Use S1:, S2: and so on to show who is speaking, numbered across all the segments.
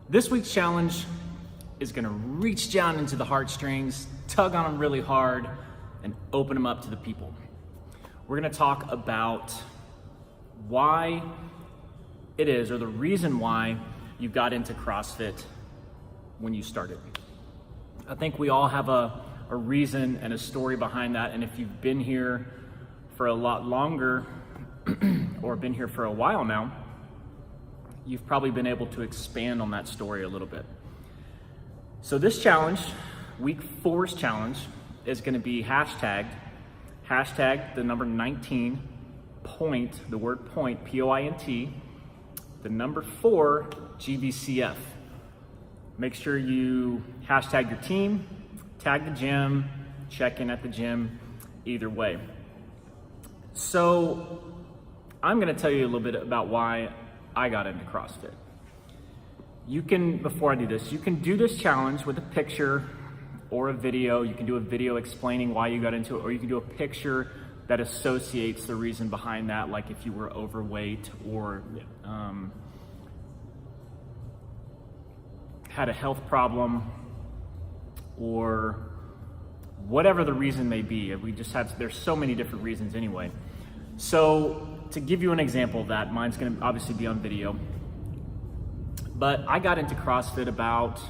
S1: This week's challenge is gonna reach down into the heartstrings, tug on them really hard, and open them up to the people. We're gonna talk about why it is, or the reason why you got into CrossFit when you started. I think we all have a reason and a story behind that, and if you've been here for a lot longer or been here for a while now, you've probably been able to expand on that story a little bit. So this challenge, week 4's challenge, is gonna be hashtag the number 19, point, the word point, P-O-I-N-T, the number 4, GVCF. Make sure you hashtag your team, tag the gym, check in at the gym, either way. So I'm gonna tell you a little bit about why I got into CrossFit. You can, before I do this, you can do this challenge with a picture or a video. You can do a video explaining why you got into it, or you can do a picture that associates the reason behind that, like if you were overweight or had a health problem or whatever the reason may be. There's so many different reasons anyway. So to give you an example of that, mine's gonna obviously be on video, but I got into CrossFit about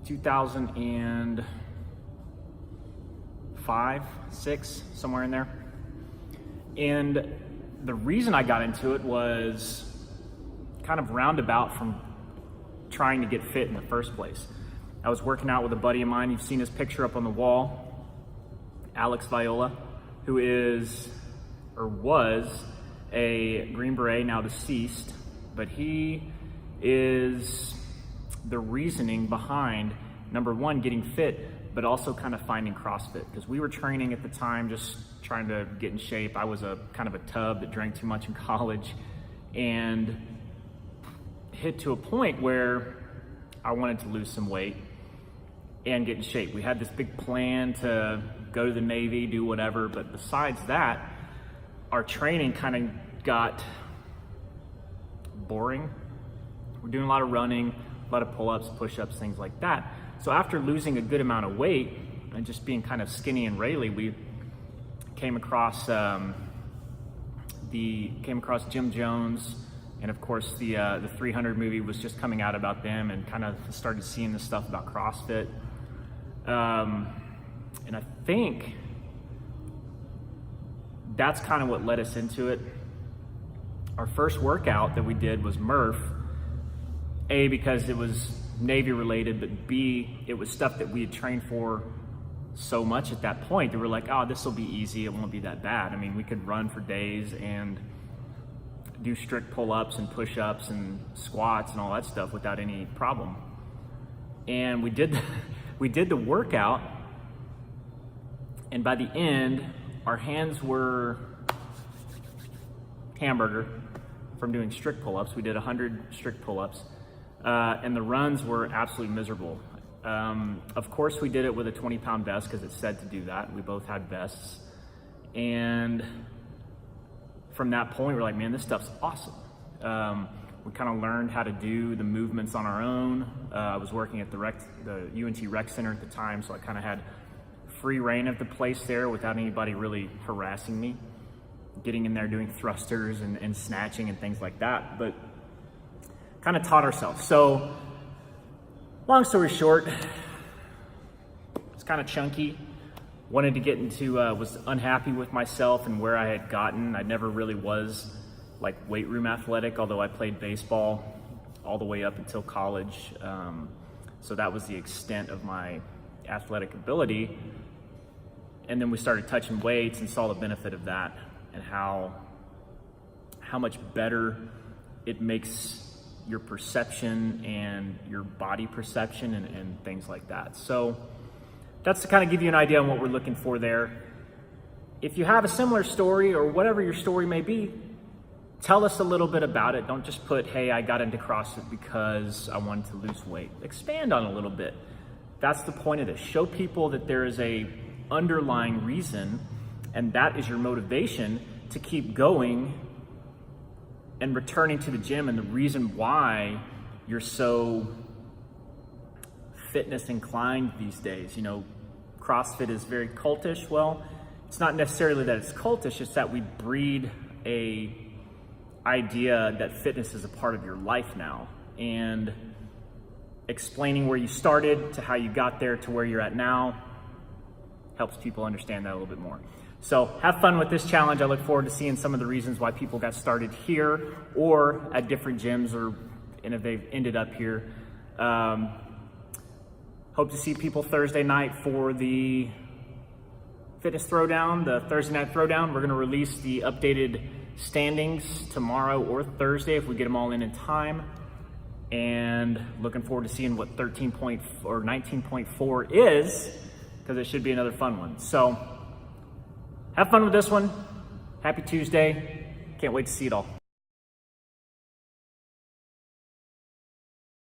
S1: 2005, 6, somewhere in there. And the reason I got into it was kind of roundabout from trying to get fit in the first place. I was working out with a buddy of mine. You've seen his picture up on the wall, Alex Viola, who is, or was, a Green Beret, now deceased, but he is the reasoning behind, number one, getting fit, but also kind of finding CrossFit, because we were training at the time, just trying to get in shape. I was a kind of a tub that drank too much in college, and hit to a point where I wanted to lose some weight and get in shape. We had this big plan to go to the Navy, do whatever, but besides that, our training kind of got boring. We're doing a lot of running, a lot of pull-ups, push-ups, things like that. So after losing a good amount of weight and just being kind of skinny and raily, we came across Jim Jones, and of course the 300 movie was just coming out about them, and kind of started seeing this stuff about CrossFit. And I think that's kind of what led us into it. Our first workout that we did was Murph, A, because it was Navy related, but B, it was stuff that we had trained for so much at that point that we're like, oh, this will be easy, it won't be that bad. I mean, we could run for days and do strict pull-ups and push-ups and squats and all that stuff without any problem. And we did the workout, and by the end, our hands were hamburger from doing strict pull-ups. We did 100 strict pull-ups, and the runs were absolutely miserable. Of course, we did it with a 20-pound vest because it said to do that. We both had vests, and from that point, we're like, man, this stuff's awesome. We kind of learned how to do the movements on our own. I was working at the UNT Rec Center at the time, so I kind of had free reign of the place there without anybody really harassing me, getting in there doing thrusters and snatching and things like that, but kind of taught ourselves. So long story short, it's kind of chunky. Wanted to get into, was unhappy with myself and where I had gotten. I never really was like weight room athletic, although I played baseball all the way up until college. So that was the extent of my athletic ability. And then we started touching weights and saw the benefit of that, and how much better it makes your perception and your body perception and things like that. So that's to kind of give you an idea on what we're looking for there. If you have a similar story, or whatever your story may be, tell us a little bit about it. Don't just put, hey, I got into CrossFit because I wanted to lose weight. Expand on it a little bit. That's the point of this. Show people that there is a underlying reason, and that is your motivation to keep going and returning to the gym, and the reason why you're so fitness inclined these days. You know, CrossFit is very cultish. Well, it's not necessarily that it's cultish, it's that we breed a idea that fitness is a part of your life now. And explaining where you started to how you got there to where you're at now helps people understand that a little bit more. So have fun with this challenge. I look forward to seeing some of the reasons why people got started here or at different gyms, and if they've ended up here. Hope to see people Thursday night for the fitness throwdown, the Thursday night throwdown. We're gonna release the updated standings tomorrow or Thursday if we get them all in time. And looking forward to seeing what 19.4 is, because it should be another fun one. So have fun with this one. Happy Tuesday. Can't wait to see it all.